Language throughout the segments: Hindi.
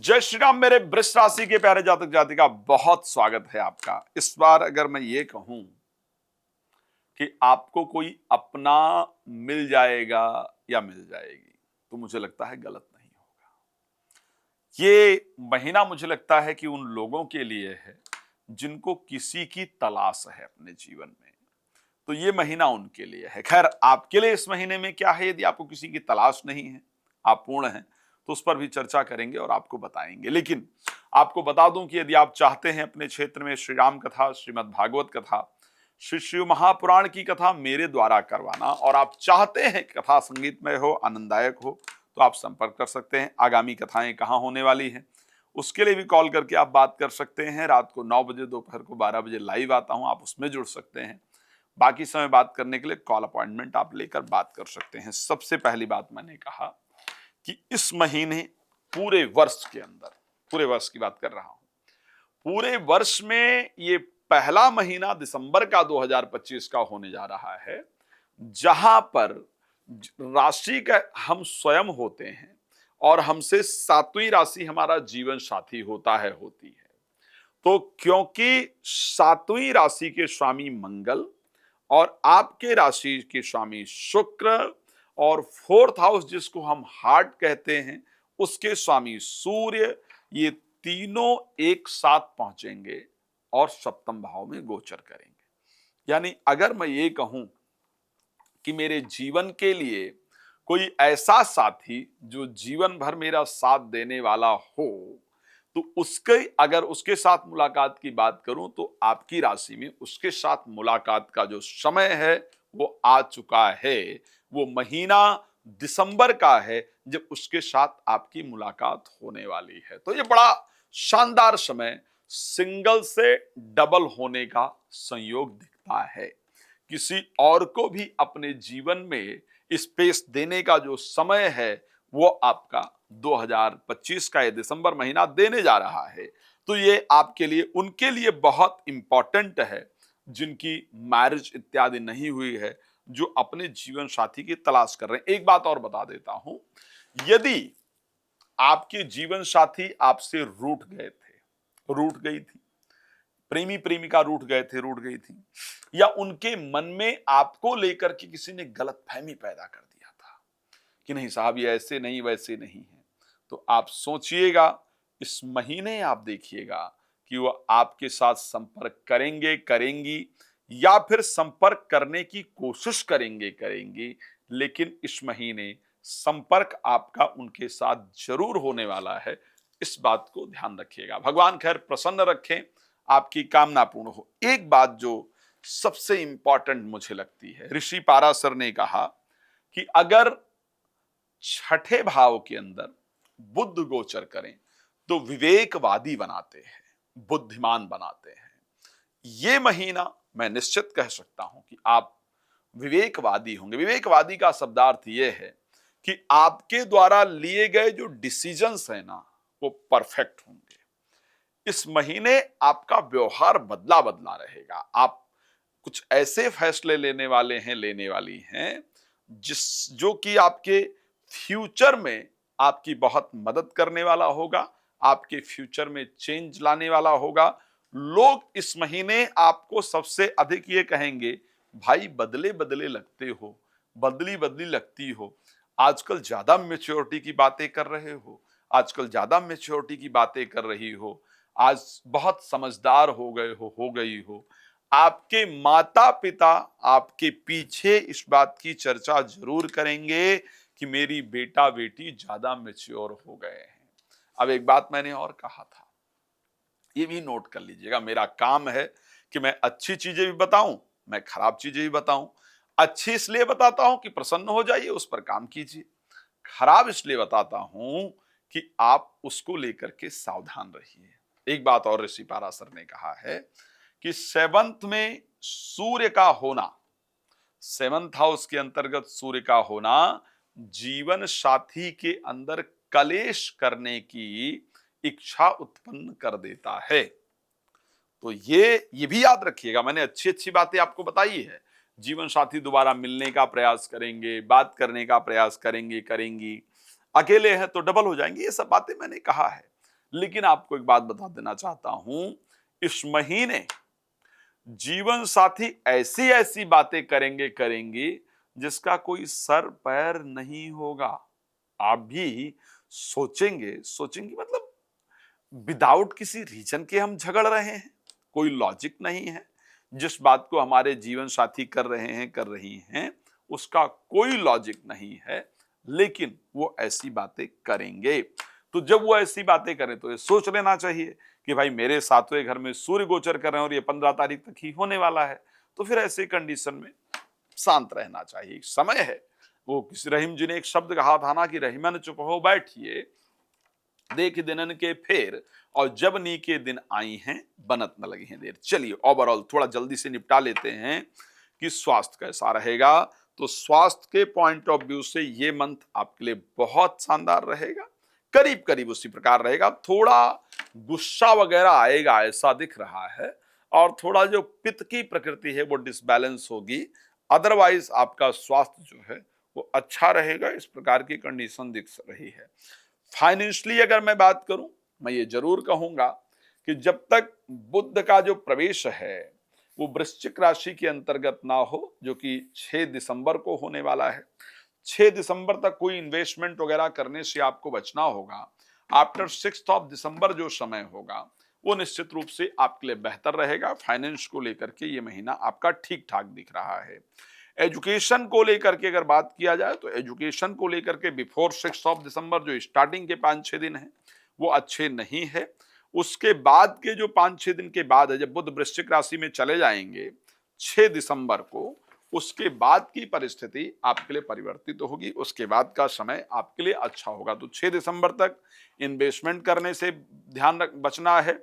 जय श्री राम मेरे वृष राशि के प्यारे जातक जातिका, बहुत स्वागत है आपका। इस बार अगर मैं ये कहूं कि आपको कोई अपना मिल जाएगा या मिल जाएगी, तो मुझे लगता है गलत नहीं होगा। ये महीना मुझे लगता है कि उन लोगों के लिए है जिनको किसी की तलाश है अपने जीवन में, तो ये महीना उनके लिए है। खैर, आपके लिए इस महीने में क्या है? यदि आपको किसी की तलाश नहीं है, आप पूर्ण हैं, तो उस पर भी चर्चा करेंगे और आपको बताएंगे। लेकिन आपको बता दूं कि यदि आप चाहते हैं अपने क्षेत्र में श्री राम कथा, श्रीमद् भागवत कथा, श्री शिव महापुराण की कथा मेरे द्वारा करवाना, और आप चाहते हैं कथा संगीतमय हो, आनंददायक हो, तो आप संपर्क कर सकते हैं। आगामी कथाएं कहाँ होने वाली हैं उसके लिए भी कॉल करके आप बात कर सकते हैं। रात को 9 बजे, दोपहर को 12 बजे लाइव आता हूं, आप उसमें जुड़ सकते हैं। बाकी समय बात करने के लिए कॉल अपॉइंटमेंट आप लेकर बात कर सकते हैं। सबसे पहली बात मैंने कहा कि इस महीने पूरे वर्ष के अंदर, पूरे वर्ष की बात कर रहा हूं, पूरे वर्ष में ये पहला महीना दिसंबर का 2025 का होने जा रहा है, जहां पर राशि का हम स्वयं होते हैं और हमसे सातवीं राशि हमारा जीवन साथी होता है, होती है। तो क्योंकि सातवीं राशि के स्वामी मंगल और आपके राशि के स्वामी शुक्र और फोर्थ हाउस जिसको हम हार्ट कहते हैं उसके स्वामी सूर्य, ये तीनों एक साथ पहुंचेंगे और सप्तम भाव में गोचर करेंगे। यानी अगर मैं ये कहूं कि मेरे जीवन के लिए कोई ऐसा साथी जो जीवन भर मेरा साथ देने वाला हो, तो अगर उसके साथ मुलाकात की बात करूं तो आपकी राशि में उसके साथ मुलाकात का जो समय है वो आ चुका है। वो महीना दिसंबर का है जब उसके साथ आपकी मुलाकात होने वाली है। तो ये बड़ा शानदार समय, सिंगल से डबल होने का संयोग दिखता है। किसी और को भी अपने जीवन में स्पेस देने का जो समय है वो आपका 2025 का ये दिसंबर महीना देने जा रहा है। तो ये आपके लिए, उनके लिए बहुत इंपॉर्टेंट है जिनकी मैरिज इत्यादि नहीं हुई है, जो अपने जीवन साथी की तलाश कर रहे हैं। एक बात और बता देता हूं, यदि आपके जीवन साथी आपसे रूठ गए थे, रूठ गई थी, प्रेमी प्रेमिका रूठ गए थे, रूठ गई थी, या उनके मन में आपको लेकर के किसी ने गलतफहमी पैदा कर दिया था कि नहीं साहब ये ऐसे नहीं वैसे नहीं है, तो आप सोचिएगा, इस महीने आप देखिएगा कि वो आपके साथ संपर्क करेंगे, करेंगी, या फिर संपर्क करने की कोशिश करेंगी, लेकिन इस महीने संपर्क आपका उनके साथ जरूर होने वाला है। इस बात को ध्यान रखिएगा। भगवान खैर प्रसन्न रखें, आपकी कामना पूर्ण हो। एक बात जो सबसे इंपॉर्टेंट मुझे लगती है, ऋषि पाराशर ने कहा कि अगर छठे भाव के अंदर बुध गोचर करें तो विवेकवादी बनाते हैं, बुद्धिमान बनाते हैं। ये महीना मैं निश्चित कह सकता हूं कि आप विवेकवादी होंगे। विवेकवादी का शब्दार्थ यह है कि आपके द्वारा लिए गए जो डिसीजंस है ना, वो परफेक्ट होंगे। इस महीने आपका व्यवहार बदला बदला रहेगा। आप कुछ ऐसे फैसले लेने वाली हैं जो कि आपके फ्यूचर में आपकी बहुत मदद करने वाला होगा, आपके फ्यूचर में चेंज लाने वाला होगा। लोग इस महीने आपको सबसे अधिक ये कहेंगे, भाई बदले बदले लगते हो, बदली बदली लगती हो, आजकल ज्यादा मैच्योरिटी की बातें कर रहे हो, आजकल ज्यादा मैच्योरिटी की बातें कर रही हो, आज बहुत समझदार हो गए हो गई हो। आपके माता पिता आपके पीछे इस बात की चर्चा जरूर करेंगे कि मेरी बेटा बेटी ज्यादा मैच्योर हो गए हैं। अब एक बात मैंने और कहा था, ये भी नोट कर लीजिएगा, मेरा काम है कि मैं अच्छी चीजें भी बताऊं, मैं खराब चीजें भी बताऊं। अच्छी इसलिए बताता हूं कि प्रसन्न हो जाइए, उस पर काम कीजिए। खराब इसलिए बताता हूं कि आप उसको लेकर के सावधान रहिए। एक बात और ऋषि पाराशर ने कहा है कि सेवंथ में सूर्य का होना, सेवंथ हाउस के अंतर्गत सूर्य का होना जीवन साथी के अंदर कलेश करने की इच्छा उत्पन्न कर देता है। तो ये भी याद रखिएगा, मैंने अच्छी अच्छी बातें आपको बताई है। जीवन साथी दोबारा मिलने का प्रयास करेंगे, बात करने का प्रयास करेंगी, अकेले हैं तो डबल हो जाएंगे, ये सब बातें मैंने कहा है। लेकिन आपको एक बात बता देना चाहता हूं, इस महीने जीवन साथी ऐसी ऐसी बातें करेंगे जिसका कोई सर पैर नहीं होगा। आप भी सोचेंगे मतलब विदाउट किसी रीजन के हम झगड़ रहे हैं, कोई लॉजिक नहीं है। जिस बात को हमारे जीवन साथी कर रही हैं उसका कोई लॉजिक नहीं है, लेकिन वो ऐसी बातें करेंगे। तो जब वो ऐसी बातें करें तो ये सोच लेना चाहिए कि भाई मेरे सातवें घर में सूर्य गोचर कर रहे हैं और ये 15 तारीख तक ही होने वाला है। तो फिर ऐसे कंडीशन में शांत रहना चाहिए, समय है। वो किसी रहीम जी ने एक शब्द कहा था ना कि रहीमन चुप हो बैठिए, देख दिनन के फेर, और जब नी के दिन आई हैं बनत न लगी हैं देर। चलिए ओवरऑल थोड़ा जल्दी से निपटा लेते हैं कि स्वास्थ्य कैसा रहेगा। तो स्वास्थ्य के पॉइंट ऑफ व्यू से ये मंथ आपके लिए बहुत शानदार रहेगा, करीब करीब उसी प्रकार रहेगा। थोड़ा गुस्सा वगैरह आएगा ऐसा दिख रहा है, और थोड़ा जो पित्त की प्रकृति है वो डिसबैलेंस होगी। अदरवाइज आपका स्वास्थ्य जो है वो अच्छा रहेगा, इस प्रकार की कंडीशन दिख रही है। फाइनेंशियली अगर मैं बात करूं, मैं ये जरूर कहूंगा कि जब तक बुध का जो प्रवेश है वो वृश्चिक राशि के अंतर्गत ना हो, जो कि 6 दिसंबर को होने वाला है। 6 दिसंबर तक कोई इन्वेस्टमेंट वगैरह करने से आपको बचना होगा। आफ्टर 6 ऑफ दिसंबर जो समय होगा वो निश्चित रूप से आपके लिए बेहतर रहेगा। फाइनेंस को लेकर के ये महीना आपका ठीक ठाक दिख रहा है। एजुकेशन को लेकर के अगर बात किया जाए तो एजुकेशन को लेकर के बिफोर 6 ऑफ दिसंबर जो स्टार्टिंग के 5-6 दिन हैं वो अच्छे नहीं है। उसके बाद के जो 5-6 दिन के बाद है, जब बुध वृश्चिक राशि में चले जाएंगे 6 दिसंबर को, उसके बाद की परिस्थिति आपके लिए परिवर्तित होगी। उसके बाद का समय आपके लिए अच्छा होगा। तो 6 दिसंबर तक इन्वेस्टमेंट करने से ध्यान रख बचना है,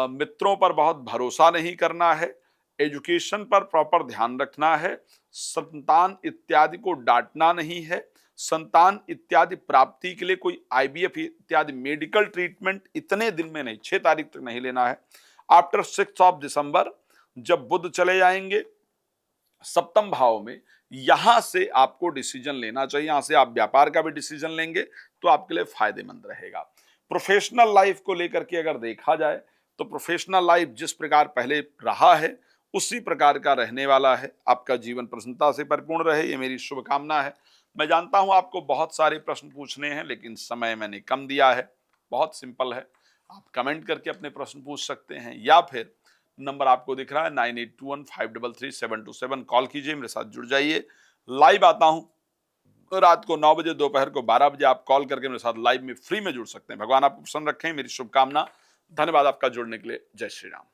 मित्रों पर बहुत भरोसा नहीं करना है, एजुकेशन पर प्रॉपर ध्यान रखना है, संतान इत्यादि को डांटना नहीं है, संतान इत्यादि प्राप्ति के लिए कोई आईवीएफ इत्यादि मेडिकल ट्रीटमेंट इतने दिन में नहीं, 6 तारीख तक नहीं लेना है। आफ्टर 6 ऑफ दिसंबर जब बुध चले जाएंगे सप्तम भाव में, यहां से आपको डिसीजन लेना चाहिए। यहां से आप व्यापार का भी डिसीजन लेंगे तो आपके लिए फायदेमंद रहेगा। प्रोफेशनल लाइफ को लेकर के अगर देखा जाए तो प्रोफेशनल लाइफ जिस प्रकार पहले रहा है उसी प्रकार का रहने वाला है। आपका जीवन प्रसन्नता से परिपूर्ण रहे, ये मेरी शुभकामना है। मैं जानता हूं आपको बहुत सारे प्रश्न पूछने हैं, लेकिन समय मैंने कम दिया है। बहुत सिंपल है, आप कमेंट करके अपने प्रश्न पूछ सकते हैं, या फिर नंबर आपको दिख रहा है 9821533727, कॉल कीजिए, मेरे साथ जुड़ जाइए। लाइव आता हूं रात को 9 बजे, दोपहर को 12 बजे। आप कॉल करके मेरे साथ लाइव में फ्री में जुड़ सकते हैं। भगवान आपको प्रसन्न रखें, मेरी शुभकामना। धन्यवाद आपका जुड़ने के लिए। जय श्री राम।